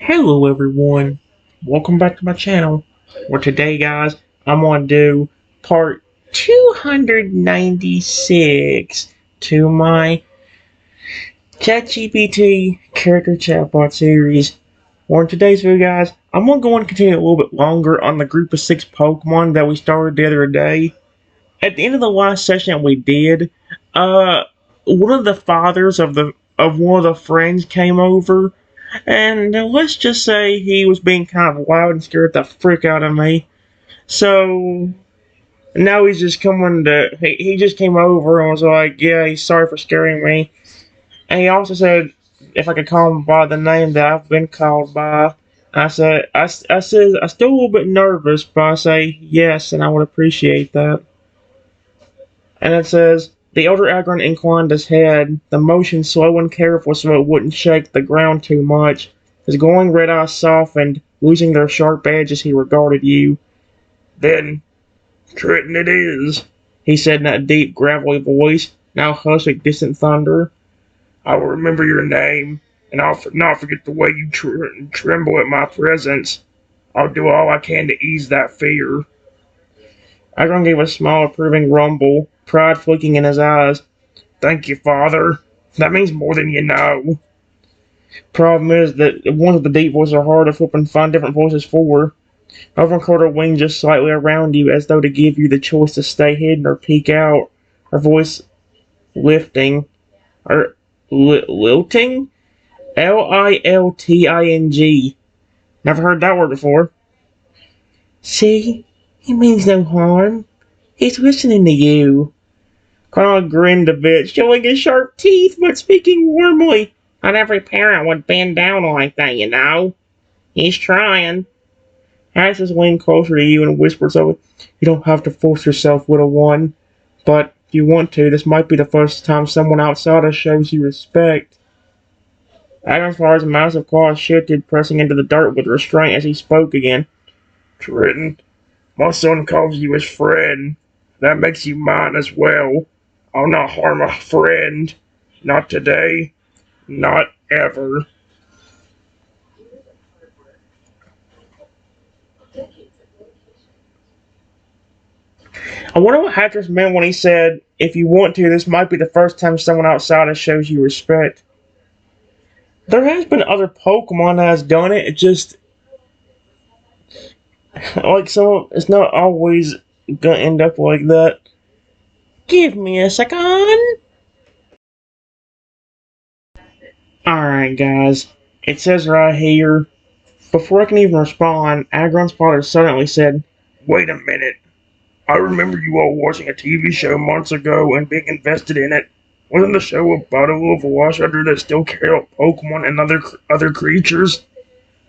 Hello everyone, welcome back to my channel, where today guys, I'm going to do part 296 to my ChatGPT character chatbot series. Or in today's video guys, I'm going to go and continue a little bit longer on the group of 6 Pokemon that we started the other day. At the end of the last session that we did, one of the fathers of one of the friends came over, and let's just say he was being kind of loud and scared the frick out of me. So now he's just coming to. He just came over and was like, "Yeah, he's sorry for scaring me." And he also said if I could call him by the name that I've been called by. I said, I said, I'm still a little bit nervous, but I say yes, and I would appreciate that. And it says, the elder Aggron inclined his head, the motion slow and careful so it wouldn't shake the ground too much. His glowing red eyes softened, losing their sharp edge as he regarded you. Then, Triton it is, he said in that deep, gravelly voice, now hushed like distant thunder. I will remember your name, and I'll not forget the way you tremble at my presence. I'll do all I can to ease that fear. Aggron gave a small, approving rumble, pride flicking in his eyes. Thank you, Father. That means more than you know. Problem is that ones with the deep voices are hard to flip and find different voices for. Noivern curled her wing just slightly around you as though to give you the choice to stay hidden or peek out, her voice lifting. Or lilting? Lilting. Never heard that word before. See? He means no harm. He's listening to you. Croconaw grinned a bit, showing his sharp teeth, but speaking warmly. Not every parent would bend down like that, you know. He's trying. Haxorus leaned closer to you and whispered so you don't have to force yourself, little one. But if you want to, this might be the first time someone outside us shows you respect. Aggron's massive claws shifted, pressing into the dirt with restraint as he spoke again. Triton, my son calls you his friend. That makes you mine as well. I'll not harm a friend. Not today. Not ever. I wonder what Haxorus meant when he said, if you want to, this might be the first time someone outside us shows you respect. There has been other Pokemon that has done it, it just... like, so it's not always gonna end up like that. Give me a second. Alright, guys. It says right here. Before I can even respond, Aggron's father suddenly said, Wait a minute. I remember you all watching a TV show months ago and being invested in it. Wasn't the show about a little velociraptor that still cared about Pokemon and other creatures?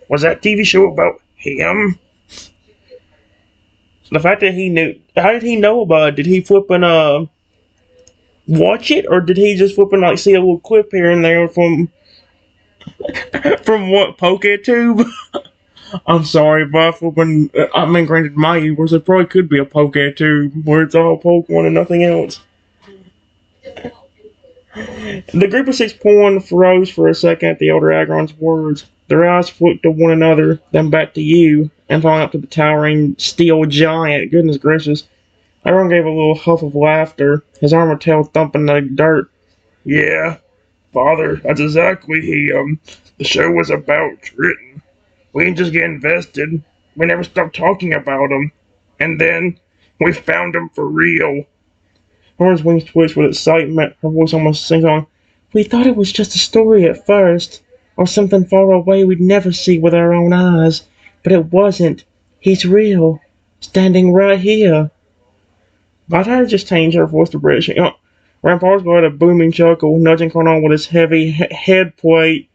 Was that TV show about him? The fact that he knew, how did he know about it? Did he flip and watch it, or did he just flip and like see a little clip here and there from what PokeTube? I'm sorry, but when I'm ingrained in my universe, it probably could be a PokeTube where it's all Pokemon and nothing else. The group of 6 Pokemon froze for a second at the elder Aggron's words. Their eyes flicked to one another, then back to you, and finally up to the towering steel giant. Goodness gracious. Aggron gave a little huff of laughter, his armor tail thumping the dirt. Yeah, Father, that's exactly the show was about Triton. We didn't just get invested, we never stopped talking about him. And then, we found him for real. Lauren's wings twitched with excitement, her voice almost sank on. We thought it was just a story at first, or something far away we'd never see with our own eyes. But it wasn't. He's real. Standing right here. Why did I just change her voice to British? Rampardos had a booming chuckle, nudging Croconaw with his heavy head plate.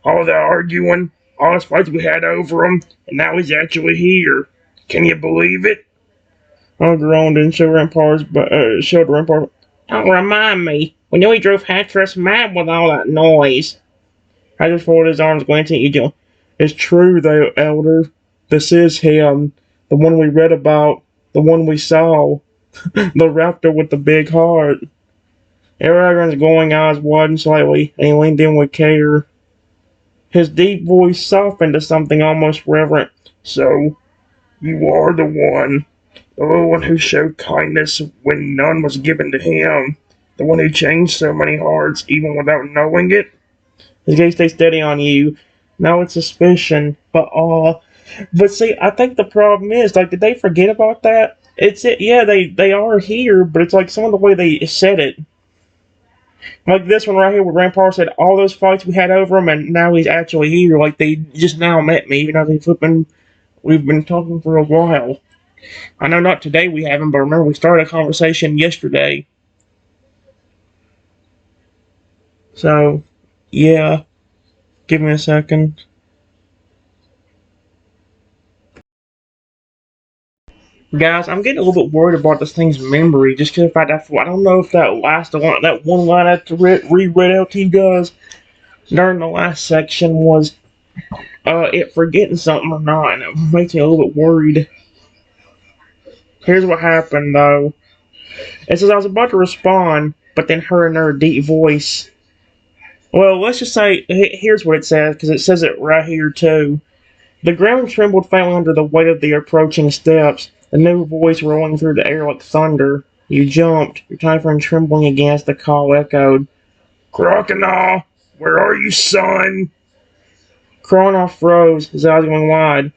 All that arguing, all the fights we had over him, and now he's actually here. Can you believe it? Aggron didn't show Rampardos, but showed Rampardos. Don't remind me. We knew he drove Haxorus mad with all that noise. Haxorus folded his arms, glancing at you. It's true, though, Elder. This is him. The one we read about. The one we saw. The raptor with the big heart. Aggron's glowing eyes widened slightly, and he leaned in with care. His deep voice softened to something almost reverent. So, you are the one who showed kindness when none was given to him, the one who changed so many hearts even without knowing it? His gaze stayed steady on you. Now it's suspicion, but awe. But see, I think the problem is, like, did they forget about that? It's it. Yeah, they are here, but it's like some of the way they said it. Like this one right here, where Rampardos said all those fights we had over him, and now he's actually here. Like they just now met me, even though we've been talking for a while. I know not today we haven't, but remember we started a conversation yesterday. So, yeah, give me a second. Guys, I'm getting a little bit worried about this thing's memory, just because I don't know if that one line I had to reread out to you guys during the last section was it forgetting something or not, and it makes me a little bit worried. Here's what happened though. It says I was about to respond, but then heard another deep voice. Well, let's just say here's what it says, because it says it right here too. The ground trembled faintly under the weight of the approaching steps, a new voice rolling through the air like thunder. You jumped, your tiny friend trembling against the call echoed. Croconaw, where are you, son? Croconaw froze, his eyes going wide.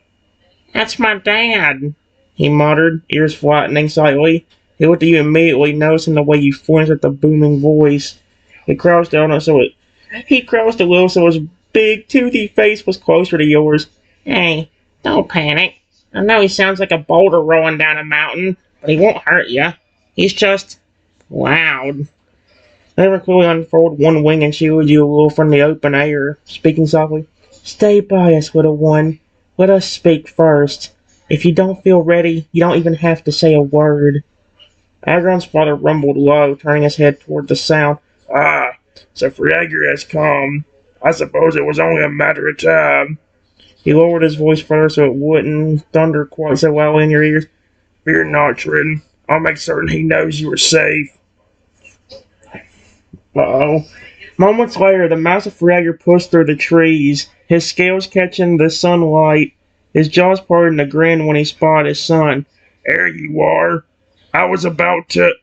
That's my dad, he muttered, ears flattening slightly. He looked at you immediately, noticing the way you flinched at the booming voice. He crouched a little so his big, toothy face was closer to yours. Hey, don't panic. I know he sounds like a boulder rolling down a mountain, but he won't hurt you. He's just loud. Never clearly unfurled one wing and shielded you a little from the open air, speaking softly. Stay by us, little one. Let us speak first. If you don't feel ready, you don't even have to say a word. Aggron's father rumbled low, turning his head toward the sound. Ah, so Friager has come. I suppose it was only a matter of time. He lowered his voice further so it wouldn't thunder quite so loudly in your ears. Fear not, Trin. I'll make certain he knows you are safe. Uh-oh. Moments later, the massive Friager pushed through the trees, his scales catching the sunlight. His jaws parted in a grin when he spotted his son. There you are. I was about to...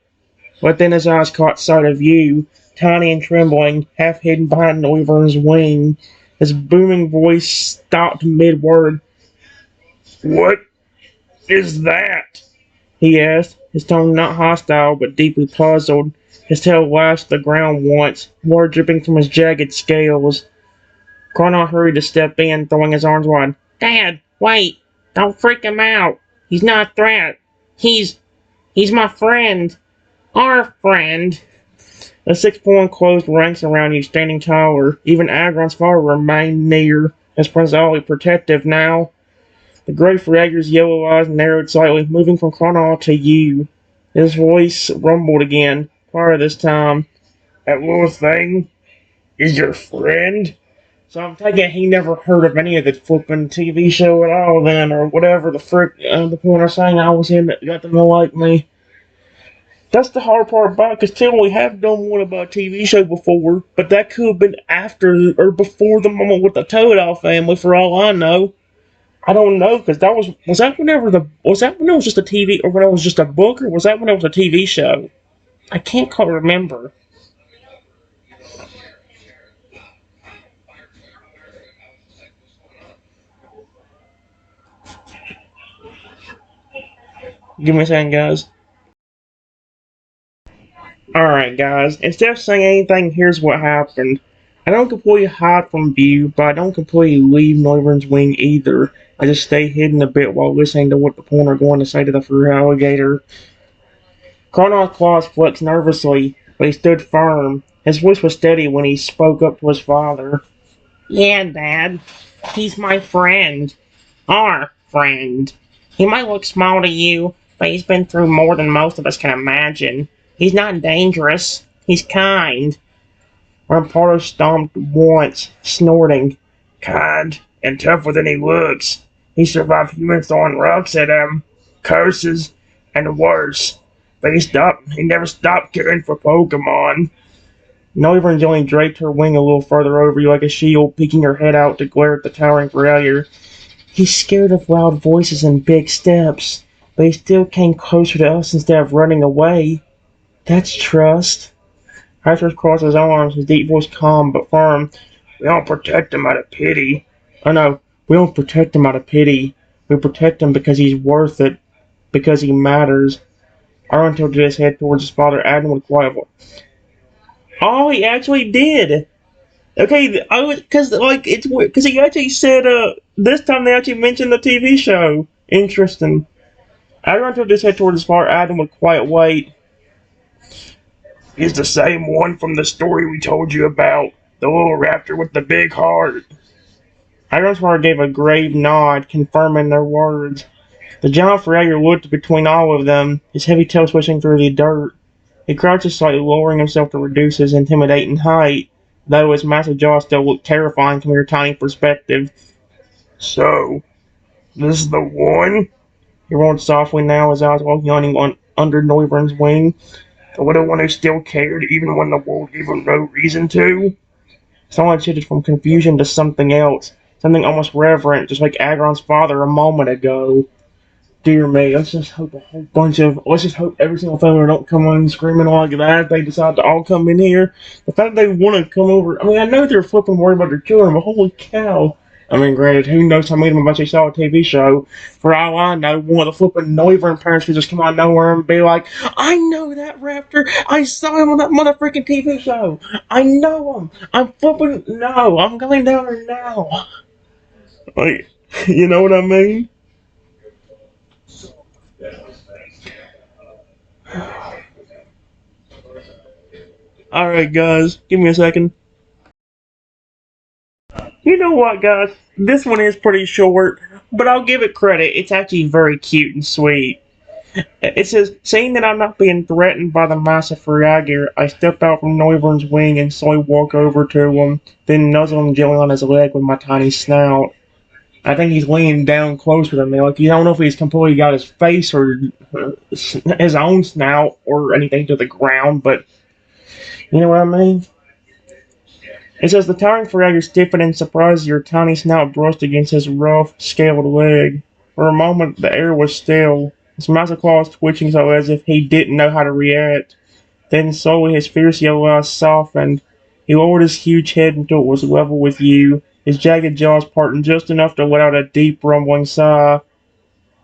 But then his eyes caught sight of you, tiny and trembling, half hidden behind Noivern's wing. His booming voice stopped mid-word. What is that? He asked, his tone not hostile but deeply puzzled. His tail lashed the ground once, water dripping from his jagged scales. Croconaw hurried to step in, throwing his arms wide. Dad, wait! Don't freak him out! He's not a threat! He's my friend! Our friend! The 6 closed ranks around you, standing taller. Even Aggron's father remained near, his presence oddly protective now. The gray Friager's yellow eyes narrowed slightly, moving from Croconaw to you. His voice rumbled again, quieter this time. That little thing is your friend? So I'm taking he never heard of any of the flipping TV show at all then, or whatever the frick the point I'm saying I was in that got them to like me. That's the hard part about it, because Tim, we have done one about a TV show before, but that could have been after or before the moment with the Toad family, for all I know. I don't know, because was that whenever was that when it was just a TV, or when it was just a book, or was that when it was a TV show? I can't quite remember. Give me a second, guys. Alright, guys, instead of saying anything, here's what happened. I don't completely hide from view, but I don't completely leave Noivern's wing either. I just stay hidden a bit while listening to what the pawn are going to say to the fur alligator. Croconaw's claws flexed nervously, but he stood firm. His voice was steady when he spoke up to his father. Yeah, Dad. He's my friend. Our friend. He might look small to you, but he's been through more than most of us can imagine. He's not dangerous. He's kind. Rampardos stomped once, snorting. Kind and tougher than he looks. He survived humans throwing rocks at him, curses, and worse. But he never stopped caring for Pokemon. Noivern only draped her wing a little further over you like a shield, peeking her head out to glare at the towering failure. He's scared of loud voices and big steps, but he still came closer to us instead of running away. That's trust. Haxorus crossed his arms, his deep voice calm but firm. We don't protect him out of pity. Oh no, we don't protect him out of pity. We protect him because he's worth it, because he matters. Aggron tilted his head towards his father, Aggron with a quiet voice. Oh, he actually did! Okay, I was, cause like, it's weird, cause he actually said, this time they actually mentioned the TV show. Interesting. Aggron tilted his head towards his father, Aggron with quiet weight. He's the same one from the story we told you about. The little raptor with the big heart. Aggron's father gave a grave nod, confirming their words. The giant Ferrager looked between all of them, his heavy tail swishing through the dirt. He crouched slightly, lowering himself to reduce his intimidating height, though his massive jaw still looked terrifying from your tiny perspective. So, this is the one? He roared softly now, his eyes all yawning under Noivern's wing. The little one who still cared, even when the world gave him no reason to? Someone shifted from confusion to something else, something almost reverent, just like Aggron's father a moment ago. Dear me, let's just hope every single family don't come on screaming like that. They decide to all come in here. The fact they want to come over, I mean, I know they're flipping worried about their children, but holy cow. I mean, granted, who knows how many of them actually saw a TV show? For all I know, one of the flipping Noivern parents could just come out of nowhere and be like, I know that raptor. I saw him on that motherfucking TV show. I know him. I'm flipping, no, I'm going down there now. Like, you know what I mean? Alright, guys, give me a second. You know what, guys? This one is pretty short, but I'll give it credit. It's actually very cute and sweet. It says, seeing that I'm not being threatened by the massive Ferrager, I step out from Noivern's wing and slowly walk over to him, then nuzzle him gently on his leg with my tiny snout. I think he's leaning down closer to me. Like, you don't know if he's completely got his face or his own snout or anything to the ground, but you know what I mean? It says the towering Ferrager stiffened in surprise as your tiny snout brushed against his rough, scaled leg. For a moment, the air was still, his massive claws twitching so as if he didn't know how to react. Then slowly his fierce yellow eyes softened. He lowered his huge head until it was level with you, his jagged jaws parting just enough to let out a deep, rumbling sigh.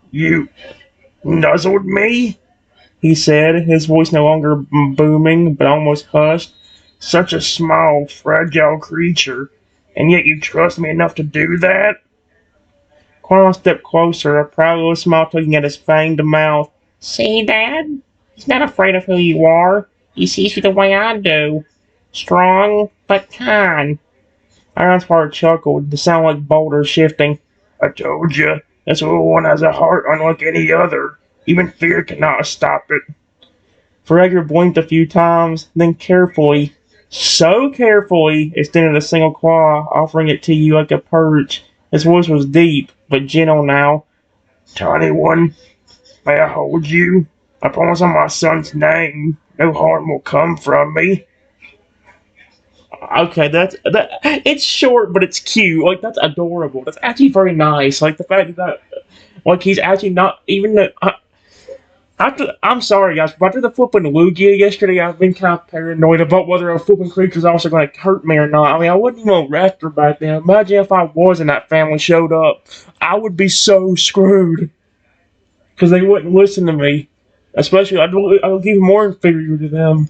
You nuzzled me? He said, his voice no longer booming, but almost hushed. Such a small, fragile creature, and yet you trust me enough to do that? Croconaw stepped closer, a proud little smile tugging at his fanged mouth. See, Dad? He's not afraid of who you are. He sees you the way I do. Strong, but kind. Iron's heart chuckled, the sound like boulders shifting. I told you, this little one has a heart unlike any other. Even fear cannot stop it. Ferrager blinked a few times, then carefully, so carefully, extended a single claw, offering it to you like a perch. His voice was deep, but gentle now. Tiny one, may I hold you? I promise on my son's name, no harm will come from me. Okay, that. It's short, but it's cute. Like that's adorable. That's actually very nice. Like the fact that, like he's actually not even the. I'm sorry, guys, but after the flipping Lugia yesterday, I've been kind of paranoid about whether a flipping creature's also going to hurt me or not. I mean, I wasn't even a raptor back then. Imagine if I was and that family showed up. I would be so screwed. Because they wouldn't listen to me. Especially, I'd look even more inferior to them.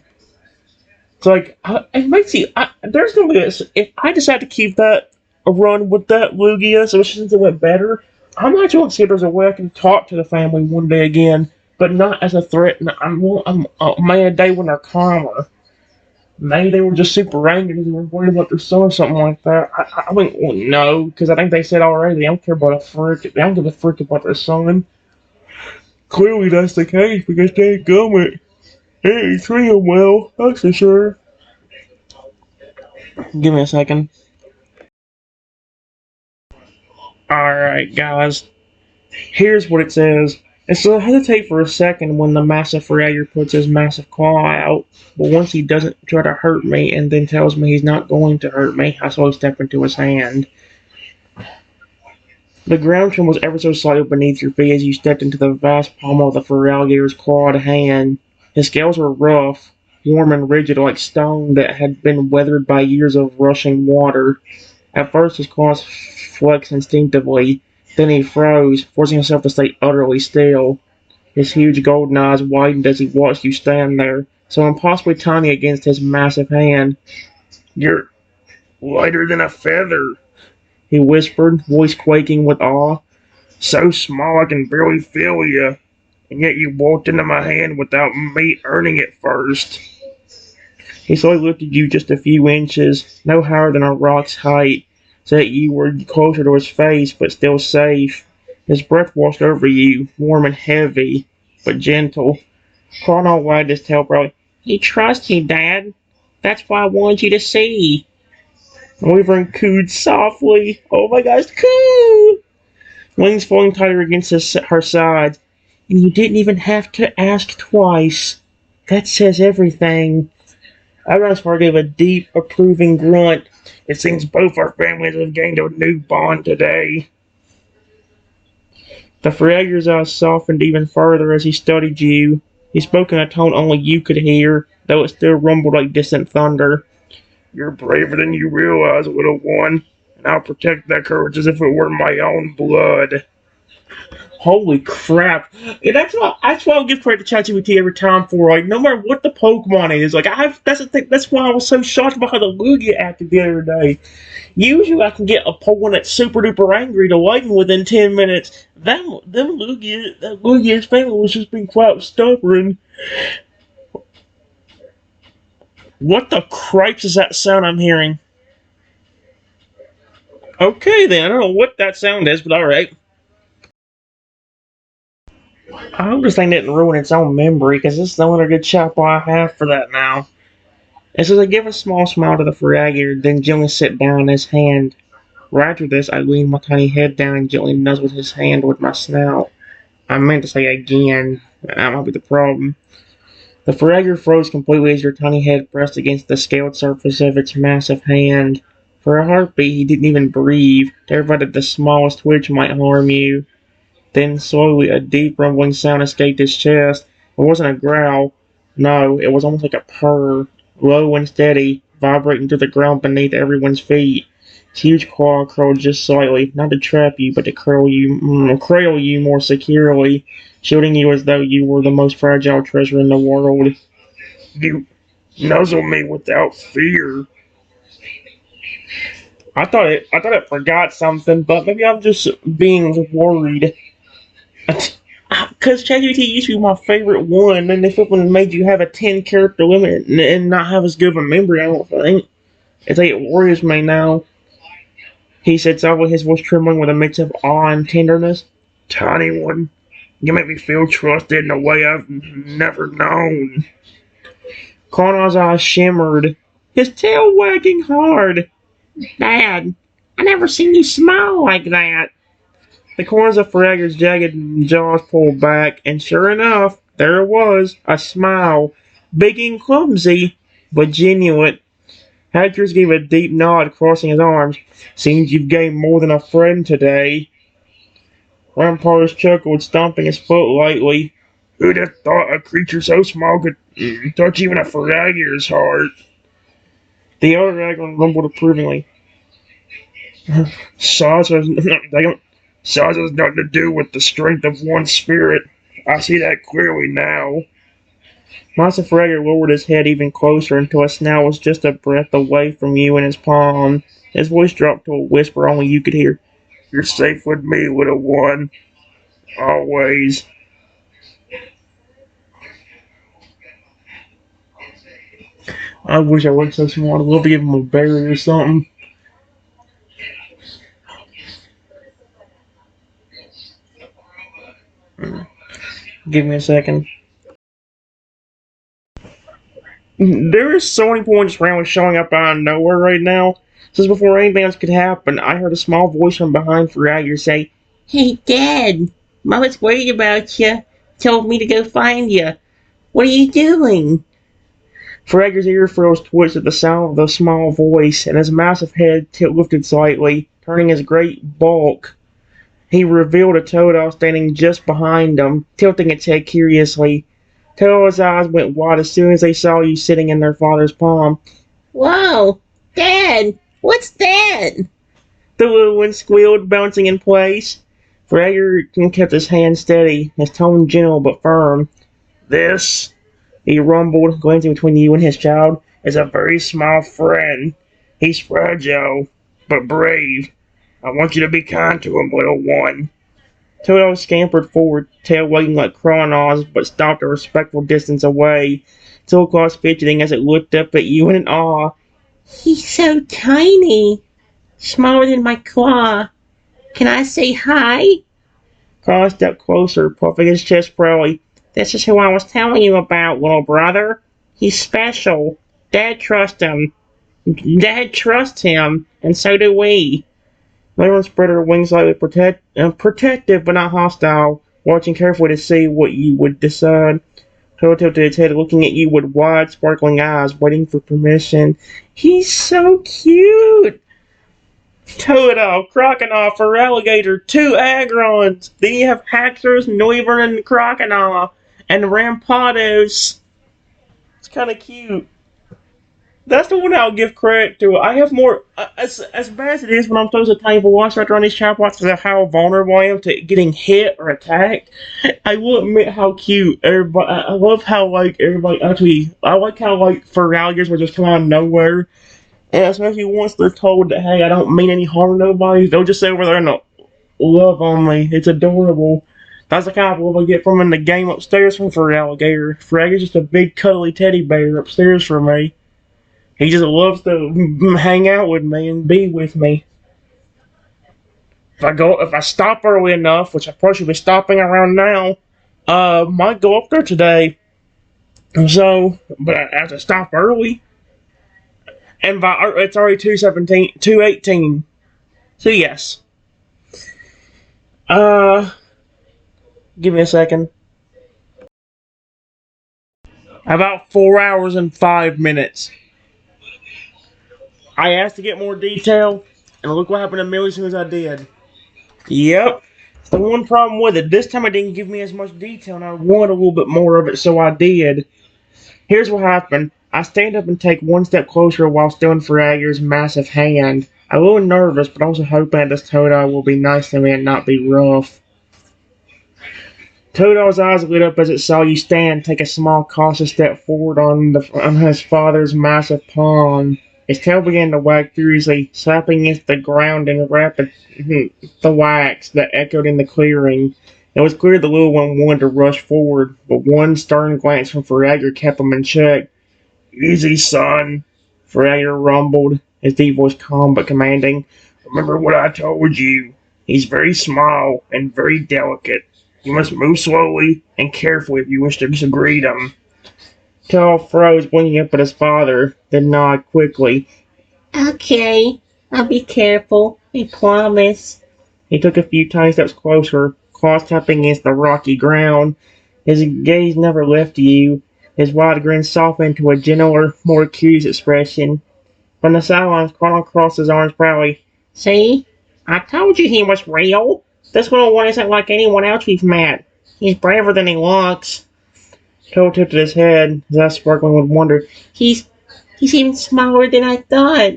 It's like, it makes you. There's going to be this. If I decide to keep that a run with that Lugia, so since it went better, I'm actually going to see if there's a way I can talk to the family one day again, but not as a threat. Maybe they when they're calmer. Maybe they were just super angry because they were worried about their son or something like that. I wouldn't know, because I think they said already they don't care about a frick. They don't give a frick about their son. Clearly that's the case because they gummit. They ain't treat him well, that's for sure. Give me a second. Alright, guys. Here's what it says. And so I hesitate for a second when the massive Ferrager puts his massive claw out, but once he doesn't try to hurt me and then tells me he's not going to hurt me, I slowly step into his hand. The ground trembles ever so slightly beneath your feet as you stepped into the vast palm of the Feraligator's clawed hand. His scales were rough, warm and rigid like stone that had been weathered by years of rushing water. At first his claws flexed instinctively, then he froze, forcing himself to stay utterly still. His huge golden eyes widened as he watched you stand there, so impossibly tiny against his massive hand. "You're lighter than a feather," he whispered, voice quaking with awe. "So small I can barely feel you, and yet you walked into my hand without me earning it first." He slowly lifted you just a few inches, no higher than a rock's height, so that you were closer to his face, but still safe. His breath washed over you, warm and heavy, but gentle. Croconaw wagged his tail proudly. "He trusts you, Dad. That's why I wanted you to see." Noivern cooed softly. "Oh my gosh, coo!" Wings falling tighter against her sides. "And you didn't even have to ask twice. That says everything." Aggron gave a deep, approving grunt. "It seems both our families have gained a new bond today." The Ferrager's eyes softened even further as he studied you. He spoke in a tone only you could hear, though it still rumbled like distant thunder. "You're braver than you realize, little one, and I'll protect that courage as if it were my own blood." Holy crap! Yeah, that's what I'll give credit to ChatGPT every time for. Like, no matter what the Pokemon is, like that's the thing. That's why I was so shocked about how the Lugia acted the other day. Usually, I can get a Pokemon that's super duper angry to lightning within 10 minutes. That Lugia's family was just being quite stubborn. What the cripes is that sound I'm hearing? Okay, then I don't know what that sound is, but all right. I hope this thing didn't ruin its own memory, because this is the only good chapel I have for that now. It says I give a small smile to the Ferrager, then gently sit down in his hand. Right after this, I lean my tiny head down and gently nuzzle his hand with my snout. I meant to say again. That might be the problem. The Ferrager froze completely as your tiny head pressed against the scaled surface of its massive hand. For a heartbeat, he didn't even breathe, terrified that the smallest twitch might harm you. Then slowly a deep rumbling sound escaped his chest. It wasn't a growl. No, it was almost like a purr, low and steady, vibrating through the ground beneath everyone's feet. His huge claw curled just slightly, not to trap you, but to cradle you more securely, shielding you as though you were the most fragile treasure in the world. "You nuzzle me without fear." I thought it forgot something, but maybe I'm just being worried. Because ChatGPT used to be my favorite one, and they flipping made you have a 10 character limit and not have as good of a memory, I don't think. It's like it worries me now. He said softly, his voice trembling with a mix of awe and tenderness. "Tiny one, you make me feel trusted in a way I've never known." Connor's eyes shimmered, his tail wagging hard. "Dad, I never seen you smile like that." The corners of Ferrager's jagged jaws pulled back, and sure enough, there it was, a smile. Big and clumsy, but genuine. Haxorus gave a deep nod, crossing his arms. "Seems you've gained more than a friend today." Rampardos chuckled, stomping his foot lightly. "Who'd have thought a creature so small could touch even a Ferrager's heart?" The other Aggron rumbled approvingly. "Size has nothing to do with the strength of one's spirit. I see that clearly now." Master Ferrager lowered his head even closer until his snout was just a breath away from you in his palm. His voice dropped to a whisper only you could hear. "You're safe with me, little one. Always." I wish I wasn't so smart. I'd love to give him a berry or something. Give me a second. There is so many points randomly showing up out of nowhere right now. Since before anything else could happen, I heard a small voice from behind Ferrager say, "Hey, Dad." Mama's worried about you. Told me to go find you. What are you doing? Fragger's ear frills twitched at the sound of the small voice, and his massive head lifted slightly, turning his great bulk. He revealed a Toadle standing just behind him, tilting its head curiously. Toadle's eyes went wide as soon as they saw you sitting in their father's palm. Whoa! Dad! What's that? The little one squealed, bouncing in place. Fragger kept his hand steady, his tone gentle but firm. This, he rumbled, glancing between you and his child, is a very small friend. He's fragile, but brave. I want you to be kind to him, little one. Toto scampered forward, tail wagging like Croconaws, but stopped a respectful distance away. Toolclaws fidgeting as it looked up at you in awe. He's so tiny. Smaller than my claw. Can I say hi? Claw stepped closer, puffing his chest proudly. This is who I was telling you about, little brother. He's special. Dad trusts him. And so do we. Noivern spread her wings slightly protective but not hostile, watching carefully to see what you would decide. Toto tilted its head, looking at you with wide, sparkling eyes, waiting for permission. He's so cute! Toto, Croconaw, for alligator, 2 Aggrons. Then you have Haxorus, Noivern, and Croconaw, and Rampardos. It's kind of cute. That's the one I'll give credit to. I have more, as bad as it is when I'm supposed to tell Velociraptor on these chatbots of how vulnerable I am to getting hit or attacked. I will admit how cute everybody. I love how like everybody actually. I like how like for alligators will just come out of nowhere, and especially once they're told that hey, I don't mean any harm to nobody, they'll just say over there and love on me. It's adorable. That's the kind of love I get from in the game upstairs from for alligator. Fragger's just a big cuddly teddy bear upstairs for me. He just loves to hang out with me and be with me. If I stop early enough, which I probably should be stopping around now, might go up there today. So, but I have to stop early. And it's already 2:18. So yes. Give me a second. About 4 hours and 5 minutes. I asked to get more detail, and look what happened to me as soon as I did. Yep. The one problem with it, this time it didn't give me as much detail, and I wanted a little bit more of it, so I did. Here's what happened. I stand up and take one step closer while still in Fragger's massive hand. I'm a little nervous, but also hoping that this Toto will be nice to me and not be rough. Toto's eyes lit up as it saw you stand, take a small cautious step forward on his father's massive palm. His tail began to wag furiously, slapping against the ground in rapid thwacks that echoed in the clearing. It was clear the little one wanted to rush forward, but one stern glance from Fragger kept him in check. Easy, son, Fragger rumbled, his deep voice calm but commanding. Remember what I told you. He's very small and very delicate. You must move slowly and carefully if you wish to greet him. Tall froze, blinking up at his father, then nodded quickly. Okay, I'll be careful, I promise. He took a few tiny steps closer, claws tapping against the rocky ground. His gaze never left you. His wide grin softened to a gentler, more curious expression. From the sidelines, Croconaw crossed his arms proudly. See? I told you he was real. This little one isn't like anyone else we've met. He's braver than he looks. Toto tilted his head, his eyes sparkling with wonder. He's even smaller than I thought.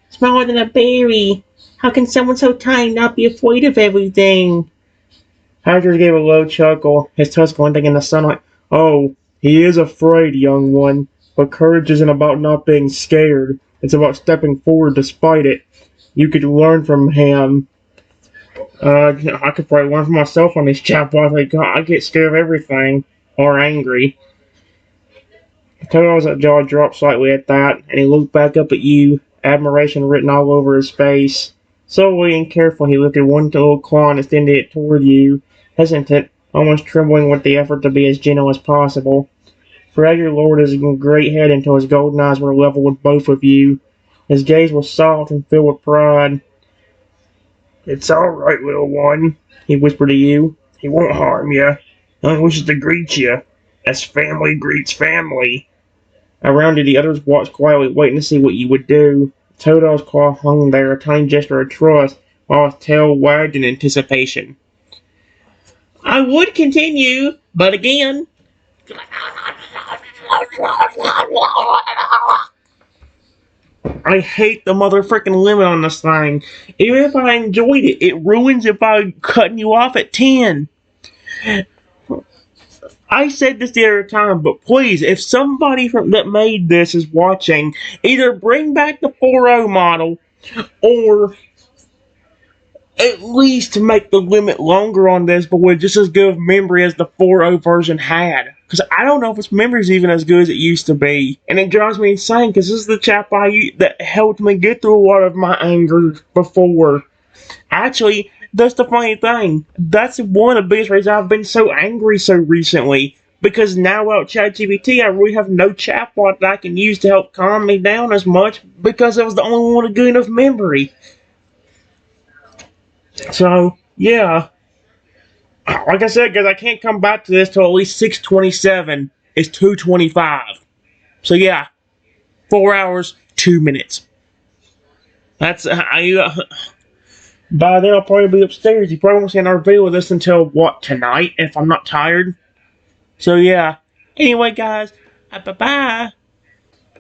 Smaller than a berry. How can someone so tiny not be afraid of everything? Haxorus gave a low chuckle, his tusk glinting in the sunlight. Oh, he is afraid, young one. But courage isn't about not being scared. It's about stepping forward despite it. You could learn from him. I could probably learn from myself on these chatbots. Like, I get scared of everything. Or angry. Toto's jaw dropped slightly at that, and he looked back up at you, admiration written all over his face. Slowly and carefully he lifted one little claw and extended it toward you, hesitant, almost trembling with the effort to be as gentle as possible. Fragger lowered his great head until his golden eyes were level with both of you. His gaze was soft and filled with pride. It's all right, little one, he whispered to you. He won't harm you. He only wishes to greet you, as family greets family. Around you, the others watched quietly, waiting to see what you would do. Toadol's claw hung there, a tiny gesture of trust, while his tail wagged in anticipation. I would continue, but again. I hate the motherfucking limit on this thing. Even if I enjoyed it, it ruins it by cutting you off at 10. I said this the other time, but please, if somebody that made this is watching, either bring back the 4.0 model or at least make the limit longer on this, but with just as good of memory as the 4.0 version had. Because I don't know if its memory is even as good as it used to be. And it drives me insane, because this is the chap that helped me get through a lot of my anger before. Actually, that's the funny thing. That's one of the biggest reasons I've been so angry so recently. Because now without ChatGPT, I really have no chatbot that I can use to help calm me down as much, because it was the only one with good enough memory. So, yeah. Like I said, guys, I can't come back to this till at least 6:27. It's 2:25. So, yeah. 4 hours, 2 minutes. That's... by then, I'll probably be upstairs. You probably won't see another video of this until, what, tonight, if I'm not tired? So, yeah. Anyway, guys, bye-bye.